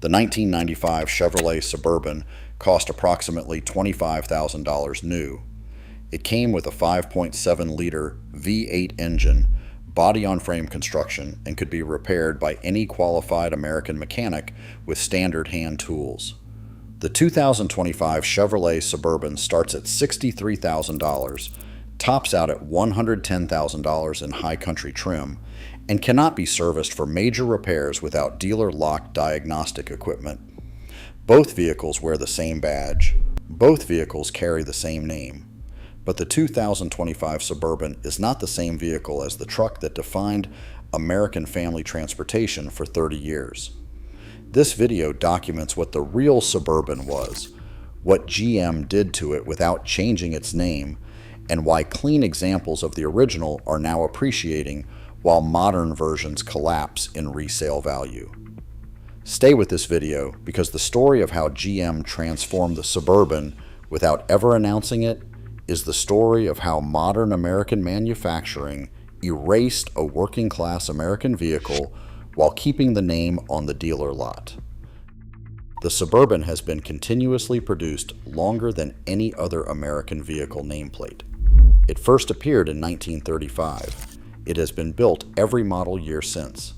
The 1995 Chevrolet Suburban cost approximately $25,000 new. It came with a 5.7-liter V8 engine, body-on-frame construction, and could be repaired by any qualified American mechanic with standard hand tools. The 2025 Chevrolet Suburban starts at $63,000, tops out at $110,000 in high country trim, and cannot be serviced for major repairs without dealer-locked diagnostic equipment. Both vehicles wear the same badge. Both vehicles carry the same name. But the 2025 Suburban is not the same vehicle as the truck that defined American family transportation for 30 years. This video documents what the real Suburban was, what GM did to it without changing its name, and why clean examples of the original are now appreciating while modern versions collapse in resale value. Stay with this video because the story of how GM transformed the Suburban without ever announcing it is the story of how modern American manufacturing erased a working-class American vehicle while keeping the name on the dealer lot. The Suburban has been continuously produced longer than any other American vehicle nameplate. It first appeared in 1935. It has been built every model year since.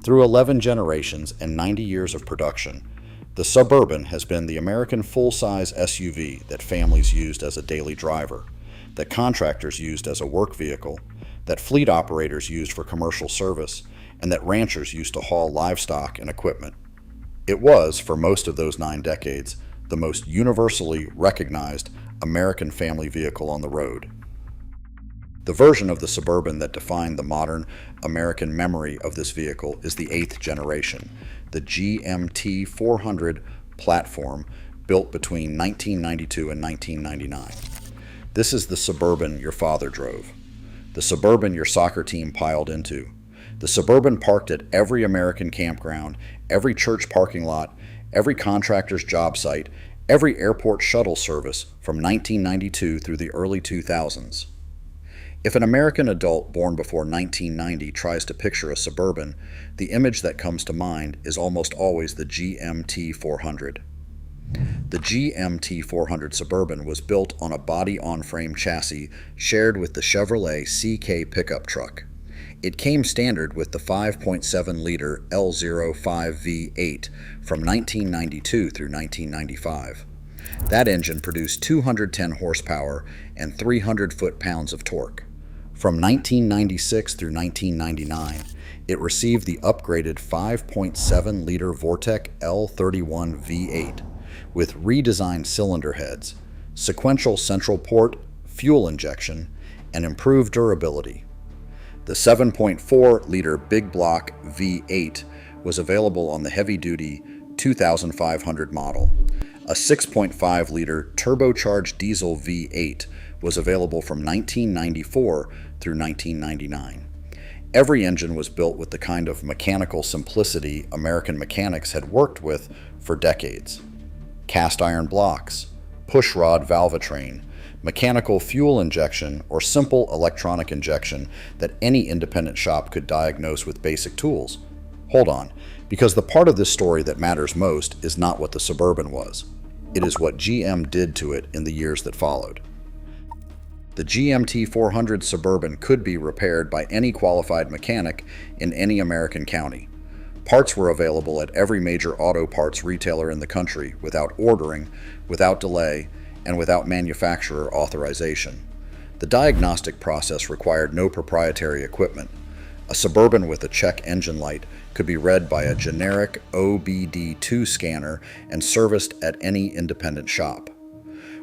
Through 11 generations and 90 years of production, the Suburban has been the American full-size SUV that families used as a daily driver, that contractors used as a work vehicle, that fleet operators used for commercial service, and that ranchers used to haul livestock and equipment. It was, for most of those 9 decades, the most universally recognized American family vehicle on the road. The version of the Suburban that defined the modern American memory of this vehicle is the 8th generation, the GMT 400 platform built between 1992 and 1999. This is the Suburban your father drove, the Suburban your soccer team piled into, the Suburban parked at every American campground, every church parking lot, every contractor's job site, every airport shuttle service from 1992 through the early 2000s. If an American adult born before 1990 tries to picture a Suburban, the image that comes to mind is almost always the GMT 400. The GMT 400 Suburban was built on a body-on-frame chassis shared with the Chevrolet CK pickup truck. It came standard with the 5.7-liter L05 V8 from 1992 through 1995. That engine produced 210 horsepower and 300 foot-pounds of torque. From 1996 through 1999, it received the upgraded 5.7-liter Vortec L31 V8 with redesigned cylinder heads, sequential central port, fuel injection, and improved durability. The 7.4-liter Big Block V8 was available on the heavy-duty 2500 model. A 6.5-liter turbocharged diesel V8 was available from 1994 through 1999. Every engine was built with the kind of mechanical simplicity American mechanics had worked with for decades. Cast iron blocks, push rod valvetrain, mechanical fuel injection, or simple electronic injection that any independent shop could diagnose with basic tools. Hold on, because the part of this story that matters most is not what the Suburban was. It is what GM did to it in the years that followed. The GMT 400 Suburban could be repaired by any qualified mechanic in any American county. Parts were available at every major auto parts retailer in the country without ordering, without delay, and without manufacturer authorization. The diagnostic process required no proprietary equipment. A Suburban with a check engine light could be read by a generic OBD2 scanner and serviced at any independent shop.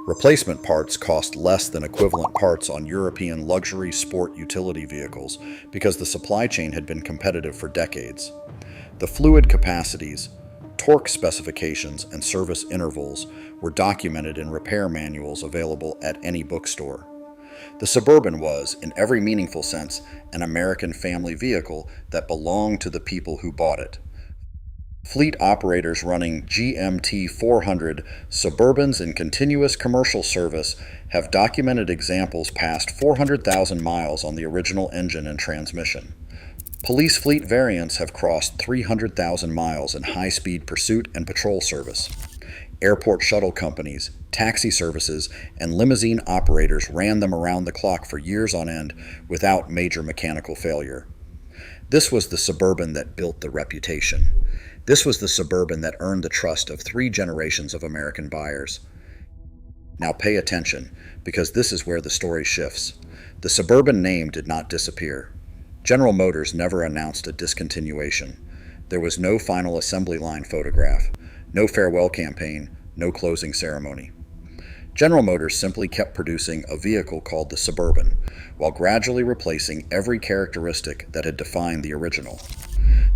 Replacement parts cost less than equivalent parts on European luxury sport utility vehicles because the supply chain had been competitive for decades. The fluid capacities, torque specifications, and service intervals were documented in repair manuals available at any bookstore. The Suburban was, in every meaningful sense, an American family vehicle that belonged to the people who bought it. Fleet operators running GMT 400 Suburbans in continuous commercial service have documented examples past 400,000 miles on the original engine and transmission. Police fleet variants have crossed 300,000 miles in high-speed pursuit and patrol service. Airport shuttle companies, taxi services, and limousine operators ran them around the clock for years on end without major mechanical failure. This was the Suburban that built the reputation. This was the Suburban that earned the trust of 3 generations of American buyers. Now pay attention, because this is where the story shifts. The Suburban name did not disappear. General Motors never announced a discontinuation. There was no final assembly line photograph, no farewell campaign, no closing ceremony. General Motors simply kept producing a vehicle called the Suburban, while gradually replacing every characteristic that had defined the original.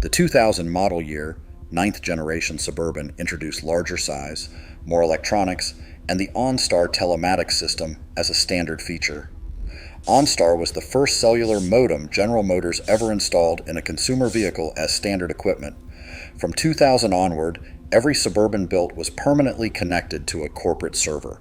The 2000 model year, 9th generation Suburban introduced larger size, more electronics, and the OnStar telematics system as a standard feature. OnStar was the first cellular modem General Motors ever installed in a consumer vehicle as standard equipment. From 2000 onward, every Suburban built was permanently connected to a corporate server.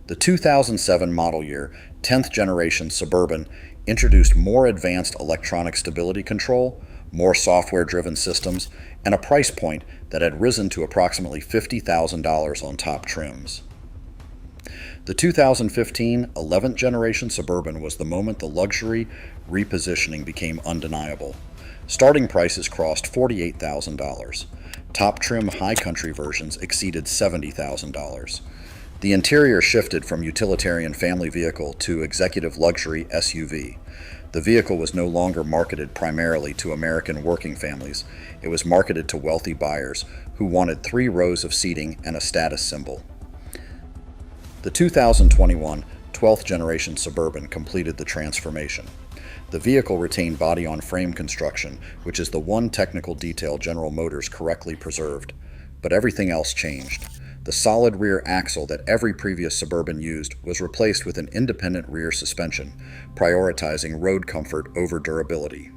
The 2007 model year, 10th generation Suburban introduced more advanced electronic stability control, more software-driven systems, and a price point that had risen to approximately $50,000 on top trims. The 2015 11th generation Suburban was the moment the luxury repositioning became undeniable. Starting prices crossed $48,000. Top trim high country versions exceeded $70,000. The interior shifted from utilitarian family vehicle to executive luxury SUV. The vehicle was no longer marketed primarily to American working families. It was marketed to wealthy buyers who wanted 3 rows of seating and a status symbol. The 2021 12th generation Suburban completed the transformation. The vehicle retained body-on-frame construction, which is the one technical detail General Motors correctly preserved. But everything else changed. The solid rear axle that every previous Suburban used was replaced with an independent rear suspension, prioritizing road comfort over durability.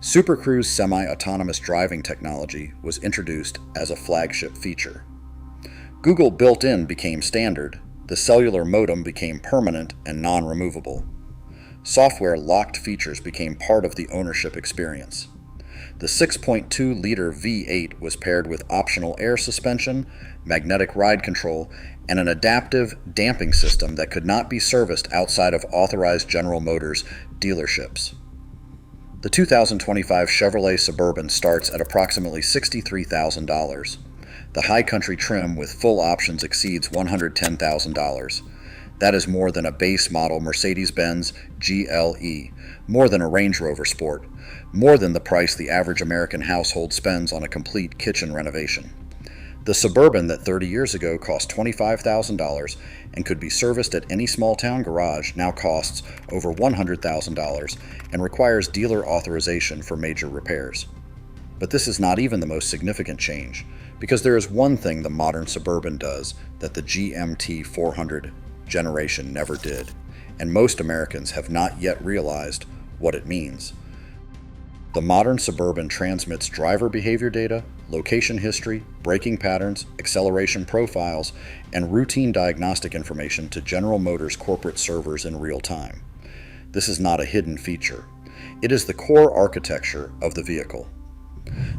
Super Cruise semi-autonomous driving technology was introduced as a flagship feature. Google built-in became standard. The cellular modem became permanent and non-removable. Software locked features became part of the ownership experience. The 6.2-liter V8 was paired with optional air suspension, magnetic ride control, and an adaptive damping system that could not be serviced outside of authorized General Motors dealerships. The 2025 Chevrolet Suburban starts at approximately $63,000. The high country trim with full options exceeds $110,000. That is more than a base model Mercedes-Benz GLE, more than a Range Rover Sport, more than the price the average American household spends on a complete kitchen renovation. The Suburban that 30 years ago cost $25,000 and could be serviced at any small-town garage now costs over $100,000 and requires dealer authorization for major repairs. But this is not even the most significant change, because there is one thing the modern Suburban does that the GMT 400 generation never did, and most Americans have not yet realized what it means. The modern Suburban transmits driver behavior data, location history, braking patterns, acceleration profiles, and routine diagnostic information to General Motors corporate servers in real time. This is not a hidden feature. It is the core architecture of the vehicle.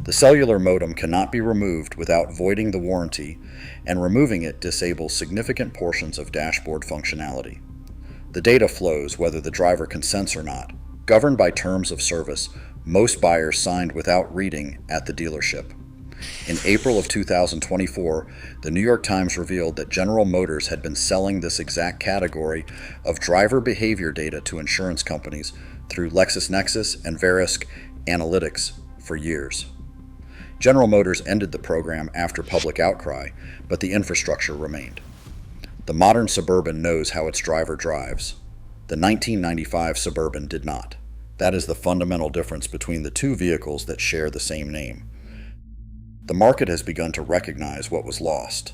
The cellular modem cannot be removed without voiding the warranty, and removing it disables significant portions of dashboard functionality. The data flows whether the driver consents or not, governed by terms of service most buyers signed without reading at the dealership. In April of 2024, the New York Times revealed that General Motors had been selling this exact category of driver behavior data to insurance companies through LexisNexis and Verisk Analytics for years. General Motors ended the program after public outcry, but the infrastructure remained. The modern Suburban knows how its driver drives. The 1995 Suburban did not. That is the fundamental difference between the two vehicles that share the same name. The market has begun to recognize what was lost.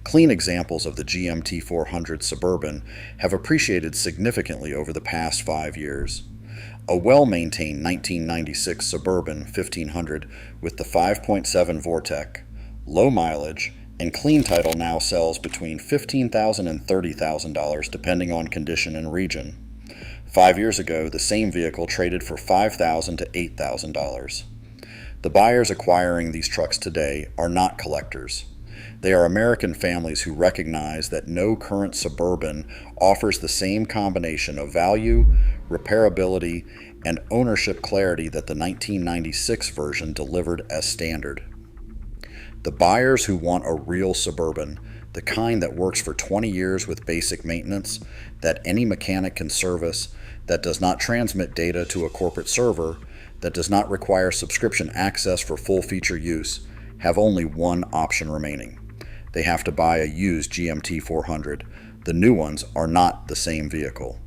Clean examples of the GMT 400 Suburban have appreciated significantly over the past 5 years. A well-maintained 1996 Suburban 1500 with the 5.7 Vortec, low mileage, and clean title now sells between $15,000 and $30,000 depending on condition and region. 5 years ago, the same vehicle traded for $5,000 to $8,000. The buyers acquiring these trucks today are not collectors. They are American families who recognize that no current Suburban offers the same combination of value, repairability, and ownership clarity that the 1996 version delivered as standard. The buyers who want a real Suburban, the kind that works for 20 years with basic maintenance, that any mechanic can service, that does not transmit data to a corporate server, that does not require subscription access for full feature use, have only one option remaining. They have to buy a used GMT 400. The new ones are not the same vehicle.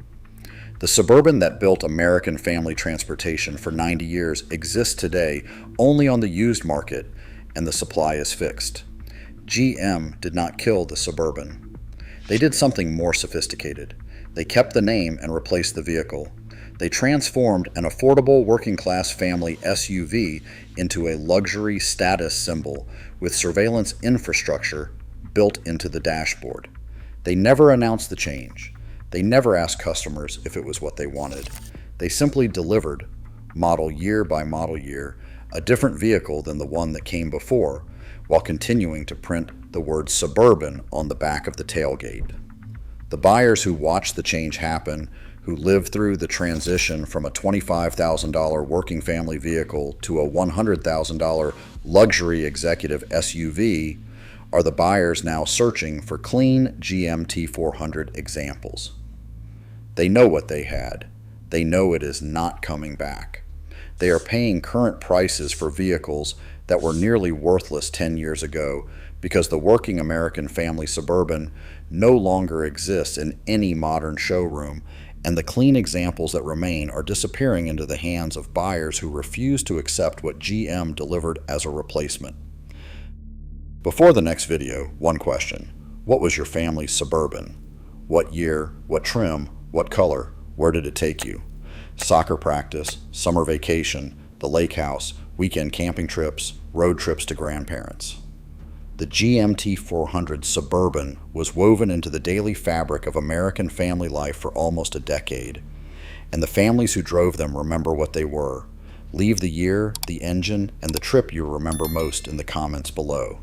The Suburban that built American family transportation for 90 years exists today only on the used market, and the supply is fixed. GM did not kill the Suburban. They did something more sophisticated. They kept the name and replaced the vehicle. They transformed an affordable working-class family SUV into a luxury status symbol with surveillance infrastructure built into the dashboard. They never announced the change. They never asked customers if it was what they wanted. They simply delivered, model year by model year, a different vehicle than the one that came before, while continuing to print the word Suburban on the back of the tailgate. The buyers who watched the change happen, who lived through the transition from a $25,000 working family vehicle to a $100,000 luxury executive SUV, are the buyers now searching for clean GMT 400 examples. They know what they had. They know it is not coming back. They are paying current prices for vehicles that were nearly worthless 10 years ago because the working American family Suburban no longer exists in any modern showroom, and the clean examples that remain are disappearing into the hands of buyers who refuse to accept what GM delivered as a replacement. Before the next video, one question. What was your family's Suburban? What year, what trim, what color, where did it take you? Soccer practice, summer vacation, the lake house, weekend camping trips, road trips to grandparents. The GMT 400 Suburban was woven into the daily fabric of American family life for almost a decade, and the families who drove them remember what they were. Leave the year, the engine, and the trip you remember most in the comments below.